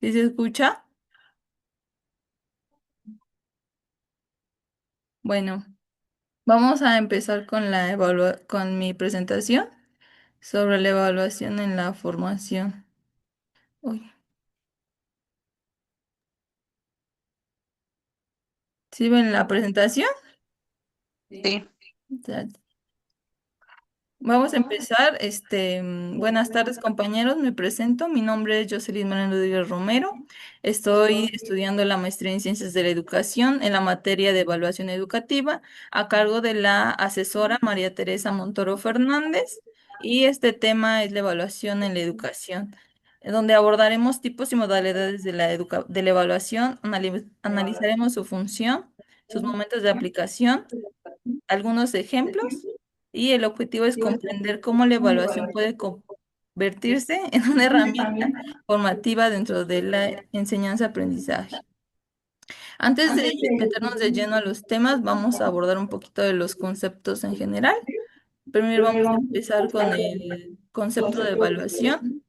¿Sí se escucha? Bueno, vamos a empezar con con mi presentación sobre la evaluación en la formación. Uy, ¿sí ven la presentación? Sí. Ya. Vamos a empezar. Buenas tardes, compañeros. Me presento. Mi nombre es Jocelyn Moreno Rodríguez Romero. Estoy estudiando la maestría en Ciencias de la Educación en la materia de evaluación educativa a cargo de la asesora María Teresa Montoro Fernández. Y este tema es la evaluación en la educación, donde abordaremos tipos y modalidades de de la evaluación, analizaremos su función, sus momentos de aplicación, algunos ejemplos, y el objetivo es comprender cómo la evaluación puede convertirse en una herramienta formativa dentro de la enseñanza-aprendizaje. Antes de meternos de lleno a los temas, vamos a abordar un poquito de los conceptos en general. Primero vamos a empezar con el concepto de evaluación,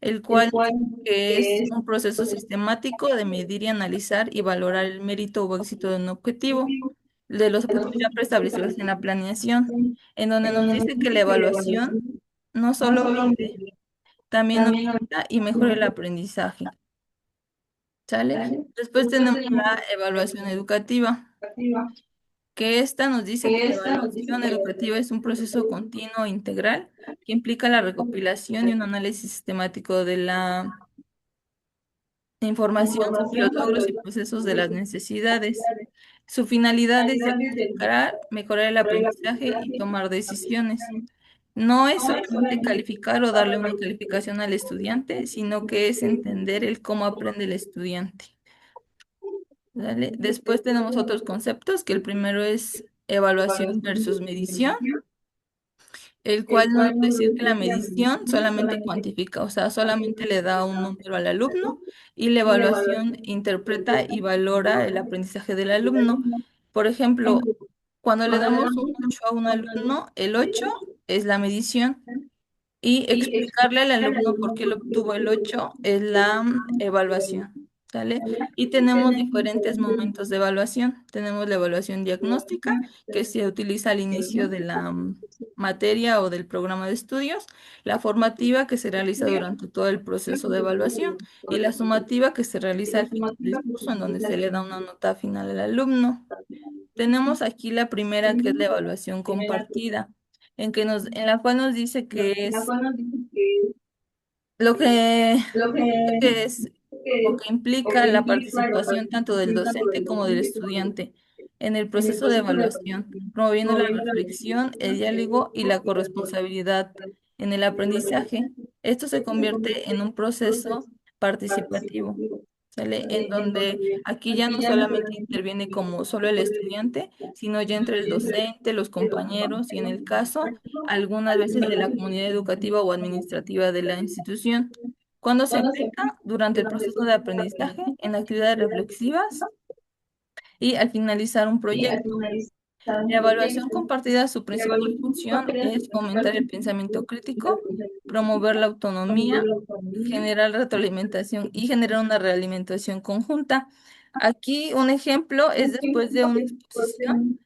el cual dice que es un proceso sistemático de medir y analizar y valorar el mérito o éxito de un objetivo, de los objetivos ya preestablecidos en la planeación, en donde nos dice que la evaluación no solo mide, también orienta y mejora el aprendizaje. ¿Sale? Después tenemos la evaluación educativa, que esta nos dice que la evaluación educativa es un proceso continuo e integral que implica la recopilación y un análisis sistemático de la información sobre los logros y procesos de las necesidades. Su finalidad es diagnosticar, mejorar el aprendizaje y tomar decisiones. No es solamente calificar o darle una calificación al estudiante, sino que es entender el cómo aprende el estudiante. ¿Vale? Después tenemos otros conceptos, que el primero es evaluación versus medición, el cual nos va a decir que la medición solamente cuantifica, o sea, solamente le da un número al alumno, y la evaluación interpreta y valora el aprendizaje del alumno. Por ejemplo, cuando le damos un 8 a un alumno, el 8 es la medición. Y explicarle al alumno por qué lo obtuvo el 8 es la evaluación, ¿sale? Y tenemos diferentes momentos de evaluación. Tenemos la evaluación diagnóstica, que se utiliza al inicio de la materia o del programa de estudios, la formativa, que se realiza durante todo el proceso de evaluación, y la sumativa, que se realiza al final del curso, en donde se le da una nota final al alumno. Tenemos aquí la primera, que es la evaluación compartida, en la cual nos dice que es lo que es o que implica la participación tanto del docente como del estudiante en el proceso de evaluación, promoviendo la reflexión, el diálogo y la corresponsabilidad en el aprendizaje. Esto se convierte en un proceso participativo, ¿sale? En donde aquí ya no solamente interviene como solo el estudiante, sino ya entre el docente, los compañeros y, en el caso, algunas veces, de la comunidad educativa o administrativa de la institución. Cuando se aplica durante el proceso de aprendizaje, en actividades reflexivas y al finalizar un proyecto. La evaluación compartida, su principal función es fomentar el pensamiento crítico, promover la autonomía, generar retroalimentación y generar una realimentación conjunta. Aquí un ejemplo es después de una exposición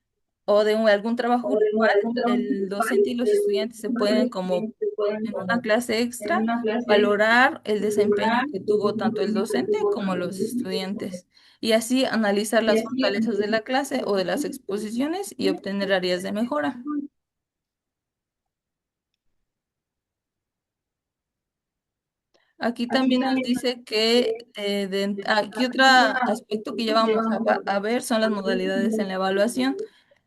o de algún trabajo grupal, el docente y los estudiantes se pueden, como en una clase extra, valorar el desempeño que tuvo tanto el docente como los estudiantes, y así analizar las fortalezas de la clase o de las exposiciones y obtener áreas de mejora. Aquí también nos dice que aquí otro aspecto que ya vamos a ver son las modalidades en la evaluación.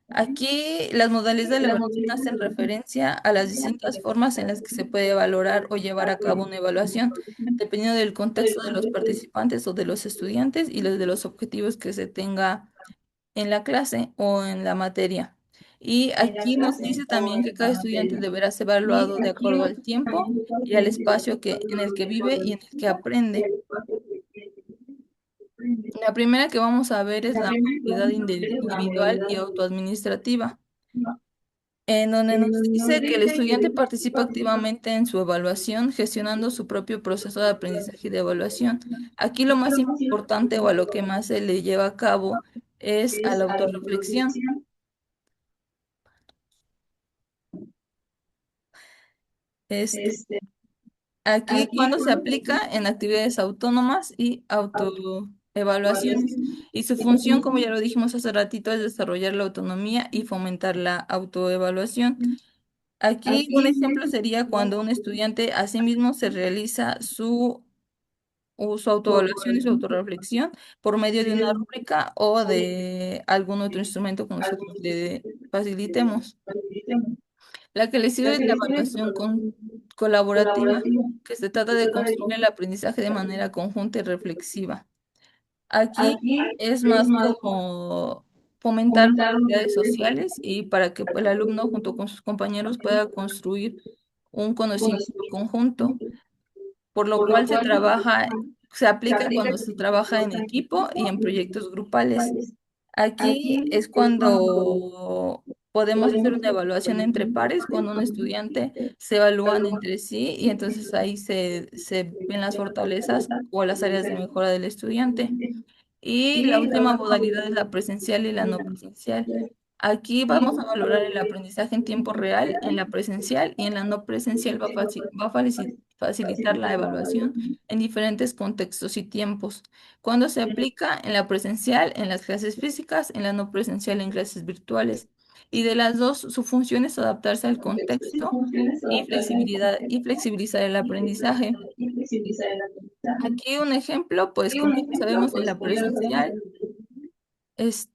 Aquí las modalidades de la evaluación hacen referencia a las distintas formas en las que se puede valorar o llevar a cabo una evaluación, dependiendo del contexto de los participantes o de los estudiantes y los de los objetivos que se tenga en la clase o en la materia. Y aquí nos dice también que cada estudiante deberá ser evaluado de acuerdo al tiempo y al espacio en el que vive y en el que aprende. La primera que vamos a ver es la modalidad individual y autoadministrativa. en donde nos dice que el estudiante participa activamente en su evaluación, gestionando su propio proceso de aprendizaje y de evaluación. Aquí lo más importante o a lo que más se le lleva a cabo es a la autorreflexión. Este, aquí cuando se aplica en actividades autónomas y autoevaluaciones. Y su función, como ya lo dijimos hace ratito, es desarrollar la autonomía y fomentar la autoevaluación. Aquí un ejemplo sería cuando un estudiante a sí mismo se realiza su autoevaluación y su autorreflexión por medio de una rúbrica o de algún otro instrumento que nosotros le facilitemos. La que le sigue es la evaluación colaborativa, que se trata de construir el aprendizaje de manera conjunta y reflexiva. Aquí es más como fomentar las habilidades sociales y para que el alumno junto con sus compañeros pueda construir un conocimiento conjunto, por lo cual se aplica cuando se trabaja en equipo y en proyectos grupales. Aquí es cuando podemos hacer una evaluación entre pares, cuando un estudiante se evalúan entre sí y entonces ahí se ven las fortalezas o las áreas de mejora del estudiante. Y la última modalidad es la presencial y la no presencial. Aquí vamos a valorar el aprendizaje en tiempo real en la presencial y en la no presencial va a facilitar la evaluación en diferentes contextos y tiempos. Cuando se aplica en la presencial, en las clases físicas, en la no presencial, en clases virtuales. Y de las dos, su función es adaptarse al contexto y flexibilizar el aprendizaje. Aquí un ejemplo, pues como ya sabemos en la presencial, es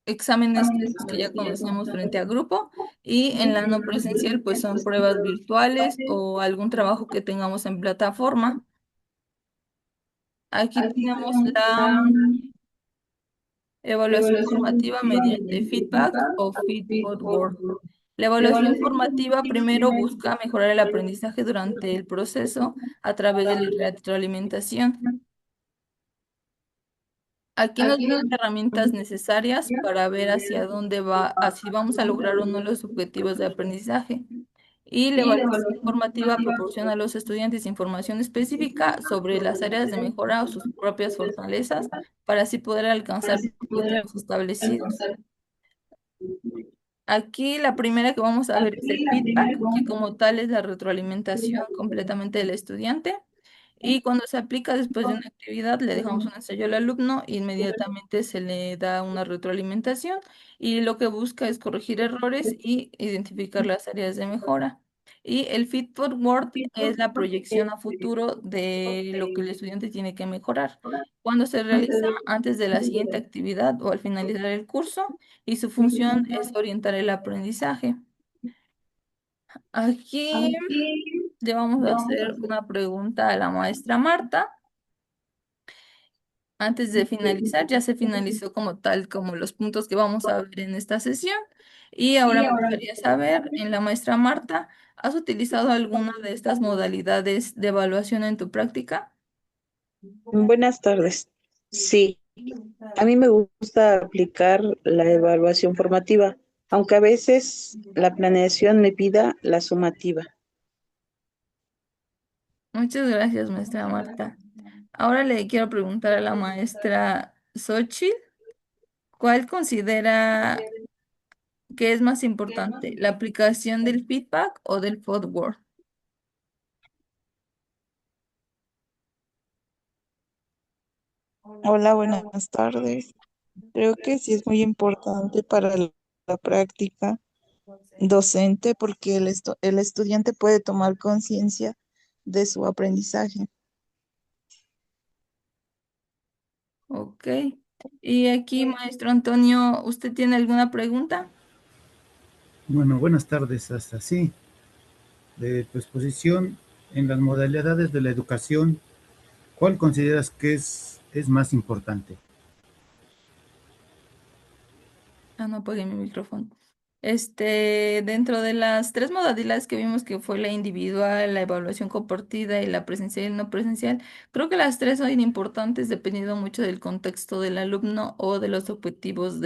exámenes que los que ya conocemos frente a grupo y en la no presencial pues son pruebas virtuales o algún trabajo que tengamos en plataforma. Aquí tenemos la evaluación formativa mediante feedback o feedforward. La evaluación formativa primero busca mejorar el aprendizaje durante el proceso a través de la retroalimentación. Aquí nos brinda herramientas necesarias para ver hacia dónde va, así vamos a lograr o no los objetivos de aprendizaje. Y la evaluación formativa proporciona a los estudiantes información específica sobre las áreas de mejora o sus propias fortalezas para así poder alcanzar los objetivos establecidos. Aquí la primera que vamos a ver es el feedback, que como tal es la retroalimentación completamente del estudiante. Y cuando se aplica después de una actividad, le dejamos un ensayo al alumno, inmediatamente se le da una retroalimentación y lo que busca es corregir errores y identificar las áreas de mejora. Y el feed forward es la proyección a futuro de lo que el estudiante tiene que mejorar. Cuando se realiza antes de la siguiente actividad o al finalizar el curso, y su función es orientar el aprendizaje. Aquí le vamos a hacer una pregunta a la maestra Marta. Antes de finalizar, ya se finalizó como tal, como los puntos que vamos a ver en esta sesión. Y ahora me gustaría saber, en la maestra Marta, ¿has utilizado alguna de estas modalidades de evaluación en tu práctica? Buenas tardes. Sí, a mí me gusta aplicar la evaluación formativa, aunque a veces la planeación me pida la sumativa. Muchas gracias, maestra Marta. Ahora le quiero preguntar a la maestra Xochitl, ¿cuál considera que es más importante, la aplicación del feedback o del forward? Hola, buenas tardes. Creo que sí es muy importante para la práctica docente porque el estudiante puede tomar conciencia de su aprendizaje. Ok. Y aquí, maestro Antonio, ¿usted tiene alguna pregunta? Bueno, buenas tardes. Hasta sí, de tu exposición en las modalidades de la educación, ¿cuál consideras que es más importante? Ah, no apagué mi micrófono. Dentro de las tres modalidades que vimos que fue la individual, la evaluación compartida y la presencial y no presencial, creo que las tres son importantes dependiendo mucho del contexto del alumno o de los objetivos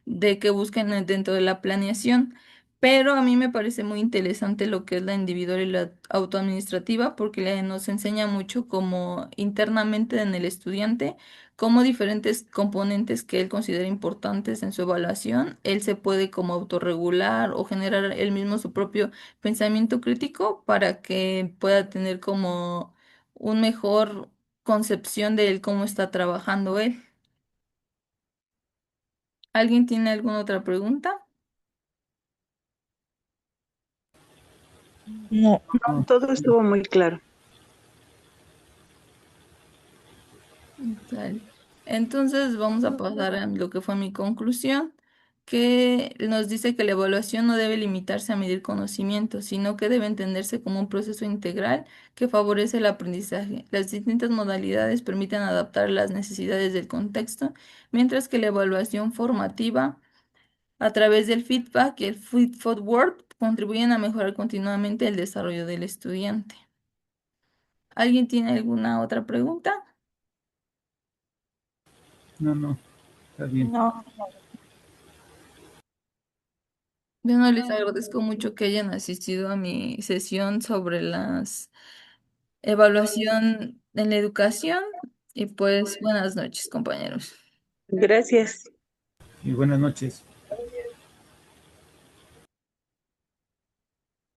de que busquen dentro de la planeación. Pero a mí me parece muy interesante lo que es la individual y la autoadministrativa porque nos enseña mucho como internamente en el estudiante, como diferentes componentes que él considera importantes en su evaluación, él se puede como autorregular o generar él mismo su propio pensamiento crítico para que pueda tener como un mejor concepción de él cómo está trabajando él. ¿Alguien tiene alguna otra pregunta? No, No, Todo estuvo muy claro. Dale. Entonces vamos a pasar a lo que fue mi conclusión, que nos dice que la evaluación no debe limitarse a medir conocimientos, sino que debe entenderse como un proceso integral que favorece el aprendizaje. Las distintas modalidades permiten adaptar las necesidades del contexto, mientras que la evaluación formativa, a través del feedback y el feed forward, contribuyen a mejorar continuamente el desarrollo del estudiante. ¿Alguien tiene alguna otra pregunta? no, no, está bien. no. Bueno, les agradezco mucho que hayan asistido a mi sesión sobre las evaluación en la educación y pues buenas noches, compañeros. Gracias. Y buenas noches.